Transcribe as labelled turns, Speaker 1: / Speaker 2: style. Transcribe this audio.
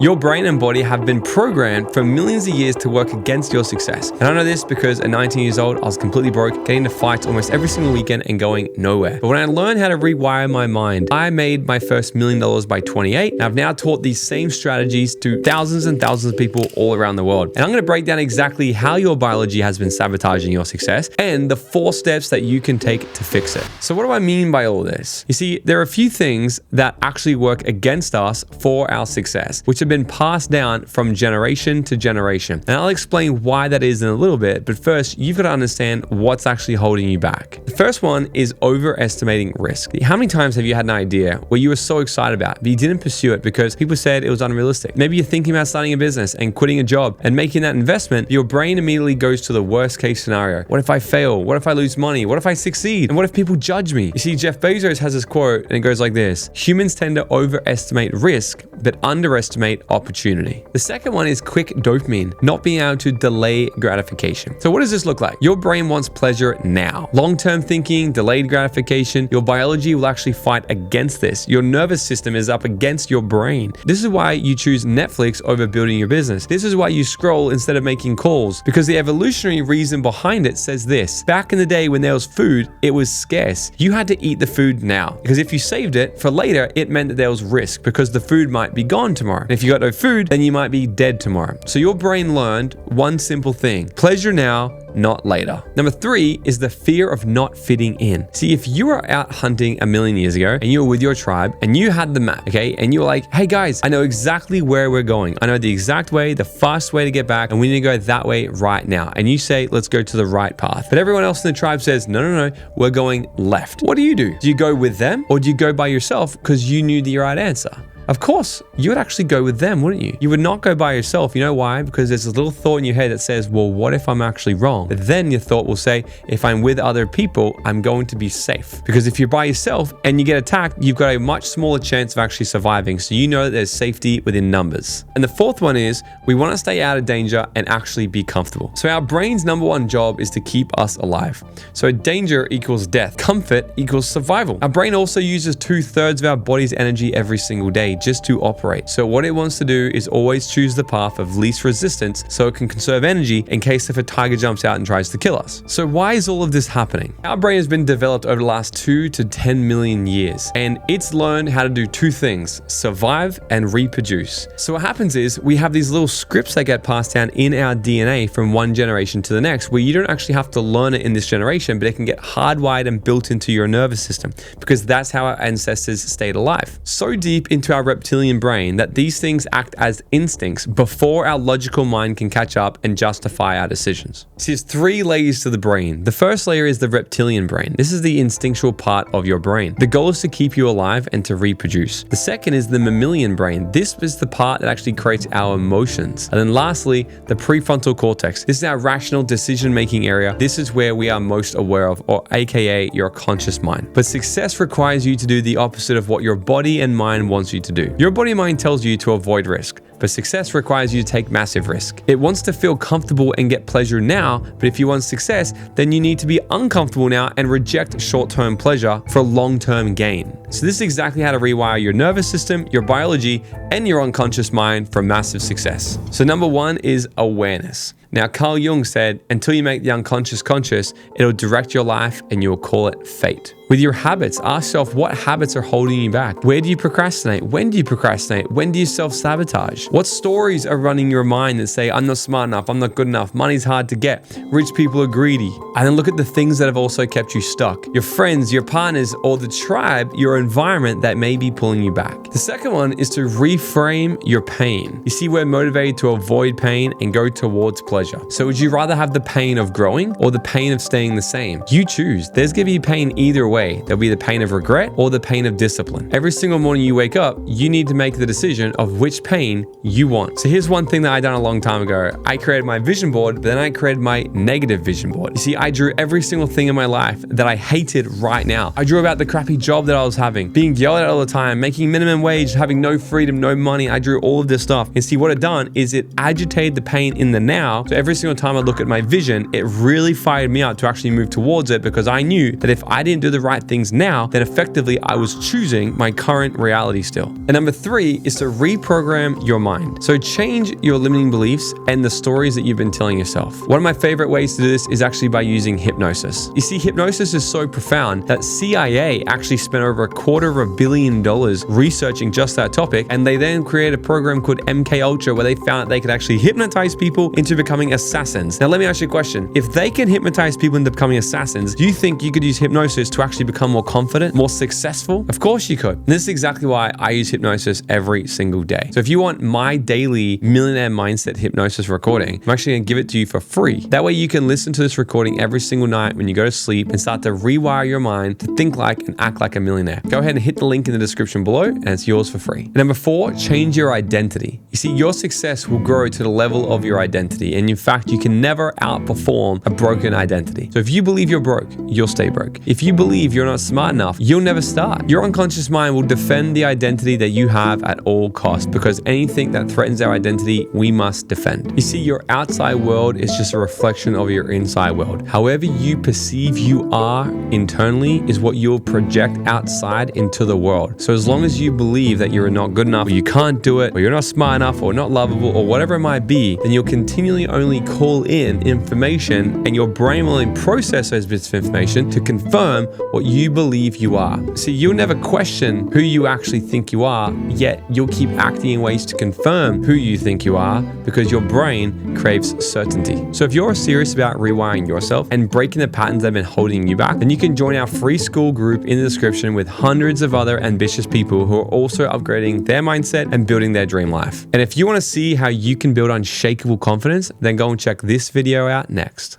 Speaker 1: Your brain and body have been programmed for millions of years to work against your success. And I know this because at 19 years old, I was completely broke, getting into fights almost every single weekend and going nowhere. But when I learned how to rewire my mind, I made my first $1 million by 28. And I've now taught these same strategies to thousands and thousands of people all around the world. And I'm going to break down exactly how your biology has been sabotaging your success and the 4 steps that you can take to fix it. So what do I mean by all this? You see, there are a few things that actually work against us for our success, which have been passed down from generation to generation. And I'll explain why that is in a little bit, but first, you've got to understand what's actually holding you back. The first one is overestimating risk. How many times have you had an idea where you were so excited about it, but you didn't pursue it because people said it was unrealistic? Maybe you're thinking about starting a business and quitting a job and making that investment, your brain immediately goes to the worst case scenario. What if I fail? What if I lose money? What if I succeed? And what if people judge me? You see, Jeff Bezos has this quote and it goes like this: humans tend to overestimate risk, but underestimate opportunity. The second one is quick dopamine, not being able to delay gratification. So what does this look like? Your brain wants pleasure now. Long-term thinking, delayed gratification, your biology will actually fight against this. Your nervous system is up against your brain. This is why you choose Netflix over building your business. This is why you scroll instead of making calls, because the evolutionary reason behind it says this: back in the day when there was food, it was scarce. You had to eat the food now, because if you saved it for later, it meant that there was risk because the food might be gone tomorrow. And if you got no food, then you might be dead tomorrow. So your brain learned one simple thing: pleasure now, not later. Number 3 is the fear of not fitting in. See, if you were out hunting 1,000,000 years ago and you were with your tribe and you had the map, okay, and you were like, hey guys, I know exactly where we're going. I know the exact way, the fast way to get back, and we need to go that way right now. And you say, let's go to the right path. But everyone else in the tribe says, no, we're going left. What do? Do you go with them or do you go by yourself because you knew the right answer? Of course, you would actually go with them, wouldn't you? You would not go by yourself. You know why? Because there's a little thought in your head that says, well, what if I'm actually wrong? But then your thought will say, if I'm with other people, I'm going to be safe. Because if you're by yourself and you get attacked, you've got a much smaller chance of actually surviving. So you know that there's safety within numbers. And the 4th one is we want to stay out of danger and actually be comfortable. So our brain's number 1 job is to keep us alive. So danger equals death. Comfort equals survival. Our brain also uses 2/3 of our body's energy every single day just to operate. So what it wants to do is always choose the path of least resistance so it can conserve energy in case if a tiger jumps out and tries to kill us. So why is all of this happening? Our brain has been developed over the last 2 to 10 million years, and it's learned how to do 2 things: survive and reproduce. So what happens is we have these little scripts that get passed down in our DNA from one generation to the next, where you don't actually have to learn it in this generation, but it can get hardwired and built into your nervous system, because that's how our ancestors stayed alive. So deep into our reptilian brain that these things act as instincts before our logical mind can catch up and justify our decisions. See, there's 3 layers to the brain. The first layer is the reptilian brain. This is the instinctual part of your brain. The goal is to keep you alive and to reproduce. The second is the mammalian brain. This is the part that actually creates our emotions. And then lastly, the prefrontal cortex. This is our rational decision-making area. This is where we are most aware of, or AKA your conscious mind. But success requires you to do the opposite of what your body and mind wants you to do. Your body and mind tells you to avoid risk, but success requires you to take massive risk. It wants to feel comfortable and get pleasure now, but if you want success, then you need to be uncomfortable now and reject short-term pleasure for long-term gain. So this is exactly how to rewire your nervous system, your biology, and your unconscious mind for massive success. So number 1 is awareness. Now, Carl Jung said, until you make the unconscious conscious, it'll direct your life and you'll call it fate. With your habits, ask yourself what habits are holding you back. Where do you procrastinate? When do you procrastinate? When do you self-sabotage? What stories are running your mind that say, I'm not smart enough, I'm not good enough, money's hard to get, rich people are greedy? And then look at the things that have also kept you stuck. Your friends, your partners, or the tribe, your environment that may be pulling you back. The second one is to reframe your pain. You see, we're motivated to avoid pain and go towards pleasure. So would you rather have the pain of growing or the pain of staying the same? You choose. There's going to be pain either way. There'll be the pain of regret or the pain of discipline. Every single morning you wake up, you need to make the decision of which pain you want. So here's one thing that I done a long time ago. I created my vision board, but then I created my negative vision board. You see, I drew every single thing in my life that I hated right now. I drew about the crappy job that I was having, being yelled at all the time, making minimum wage, having no freedom, no money. I drew all of this stuff. And see, what it done is it agitated the pain in the now. So every single time I look at my vision, it really fired me up to actually move towards it, because I knew that if I didn't do the right things now, then effectively I was choosing my current reality still. And number 3 is to reprogram your mind. So change your limiting beliefs and the stories that you've been telling yourself. One of my favorite ways to do this is actually by using hypnosis. You see, hypnosis is so profound that CIA actually spent over $250 million researching just that topic, and they then created a program called MK Ultra where they found that they could actually hypnotize people into becoming assassins. Now let me ask you a question. If they can hypnotize people into becoming assassins, do you think you could use hypnosis to actually become more confident, more successful? Of course you could. And this is exactly why I use hypnosis every single day. So if you want my daily millionaire mindset hypnosis recording, I'm actually going to give it to you for free. That way you can listen to this recording every single night when you go to sleep and start to rewire your mind to think like and act like a millionaire. Go ahead and hit the link in the description below and it's yours for free. And number 4, change your identity. You see, your success will grow to the level of your identity. And in fact, you can never outperform a broken identity. So if you believe you're broke, you'll stay broke. If you believe you're not smart enough, you'll never start. Your unconscious mind will defend the identity that you have at all costs, because anything that threatens our identity, we must defend. You see, your outside world is just a reflection of your inside world. However you perceive you are internally is what you'll project outside into the world. So as long as you believe that you're not good enough, or you can't do it, or you're not smart enough, or not lovable, or whatever it might be, then you'll continually only call in information, and your brain will only process those bits of information to confirm what you believe you are. See, you'll never question who you actually think you are, yet you'll keep acting in ways to confirm who you think you are because your brain craves certainty. So if you're serious about rewiring yourself and breaking the patterns that have been holding you back, then you can join our free Skool group in the description with hundreds of other ambitious people who are also upgrading their mindset and building their dream life. And if you want to see how you can build unshakable confidence, then go and check this video out next.